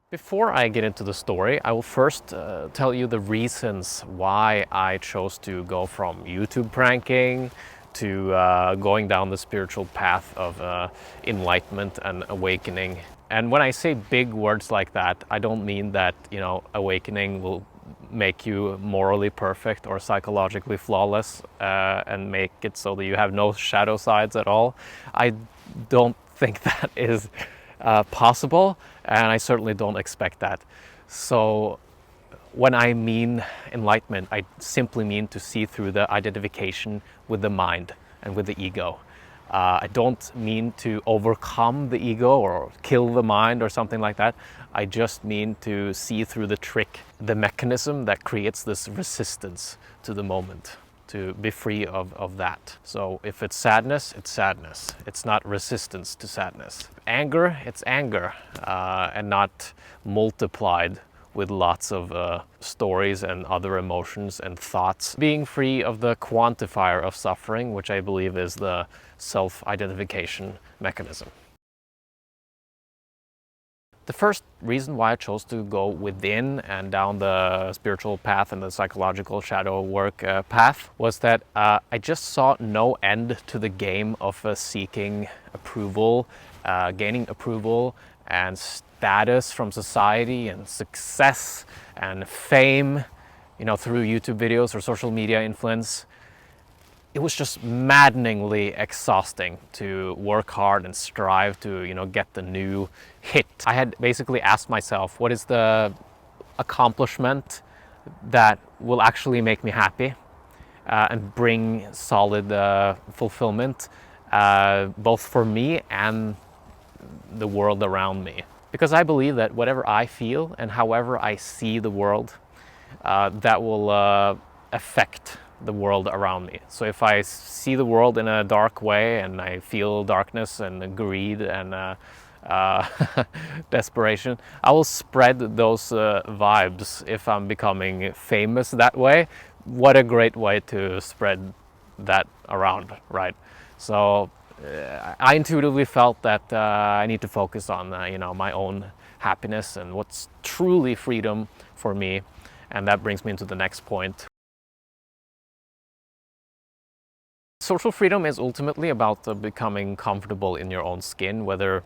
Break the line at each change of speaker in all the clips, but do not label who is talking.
Before I get into the story, I will first tell you the reasons why I chose to go from YouTube pranking to going down the spiritual path of enlightenment and awakening. And when I say big words like that, I don't mean that, awakening will make you morally perfect or psychologically flawless and make it so that you have no shadow sides at all. I don't think that is possible, and I certainly don't expect that. So when I mean enlightenment, I simply mean to see through the identification with the mind and with the ego. I don't mean to overcome the ego or kill the mind or something like that. I just mean to see through the trick, the mechanism that creates this resistance to the moment, to be free of that. So if it's sadness, it's sadness. It's not resistance to sadness. Anger, it's anger, and not multiplied with lots of stories and other emotions and thoughts. Being free of the quantifier of suffering, which I believe is the self-identification mechanism. The first reason why I chose to go within and down the spiritual path and the psychological shadow work path was that I just saw no end to the game of seeking approval, gaining approval and status from society and success and fame, through YouTube videos or social media influence. It was just maddeningly exhausting to work hard and strive to, get the new hit. I had basically asked myself, what is the accomplishment that will actually make me happy and bring solid fulfillment, both for me and the world around me? Because I believe that whatever I feel and however I see the world, that will affect the world around me. So if I see the world in a dark way and I feel darkness and greed and desperation, I will spread those vibes if I'm becoming famous that way. What a great way to spread that around, right? So I intuitively felt that I need to focus on my own happiness and what's truly freedom for me. And that brings me into the next point. Social freedom is ultimately about becoming comfortable in your own skin, whatever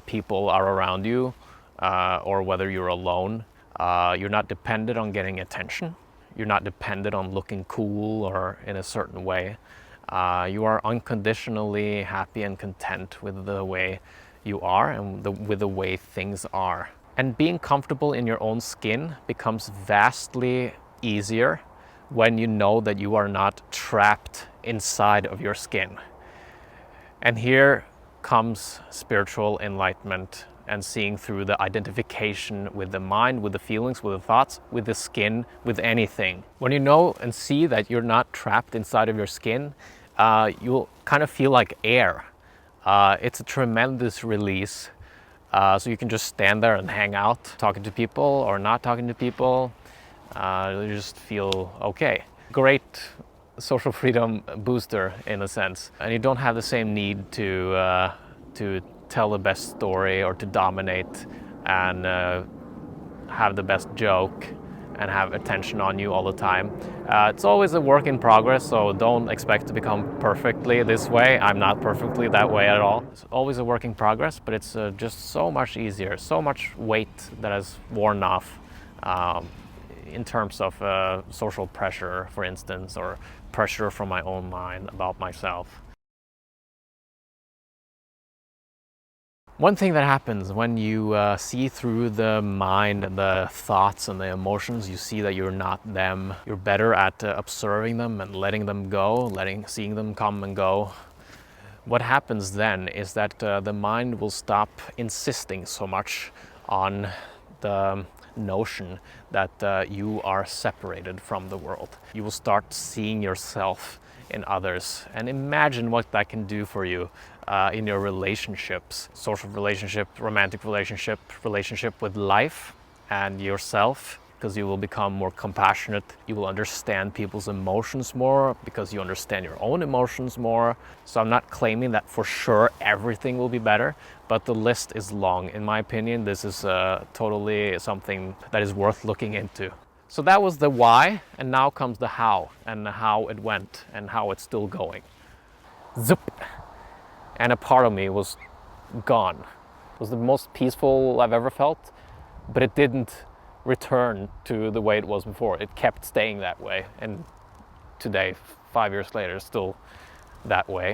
people are around you or whether you're alone. You're not dependent on getting attention. You're not dependent on looking cool or in a certain way. You are unconditionally happy and content with the way you are and with the way things are. And being comfortable in your own skin becomes vastly easier when you know that you are not trapped inside of your skin. And here comes spiritual enlightenment and seeing through the identification with the mind, with the feelings, with the thoughts, with the skin, with anything. When you know and see that you're not trapped inside of your skin, you'll kind of feel like air. It's a tremendous release. So you can just stand there and hang out, talking to people or not talking to people. You just feel okay. Great social freedom booster in a sense. And you don't have the same need to tell the best story or to dominate and have the best joke and have attention on you all the time. It's always a work in progress, so don't expect to become perfectly this way. I'm not perfectly that way at all. It's always a work in progress, but it's just so much easier, so much weight that has worn off in terms of social pressure, for instance, or pressure from my own mind about myself. One thing that happens when you see through the mind and the thoughts and the emotions, you see that you're not them. You're better at observing them and letting them go, seeing them come and go. What happens then is that the mind will stop insisting so much on the notion that you are separated from the world. You will start seeing yourself in others and imagine what that can do for you in your relationships, social relationship, romantic relationship with life and yourself. because you will become more compassionate. You will understand people's emotions more because you understand your own emotions more. So I'm not claiming that for sure everything will be better, but the list is long. In my opinion, this is totally something that is worth looking into. So that was the why, and now comes the how, and how it went, and how it's still going. Zip! And a part of me was gone. It was the most peaceful I've ever felt, but it didn't return to the way it was before. It kept staying that way, and today, 5 years later, still that way.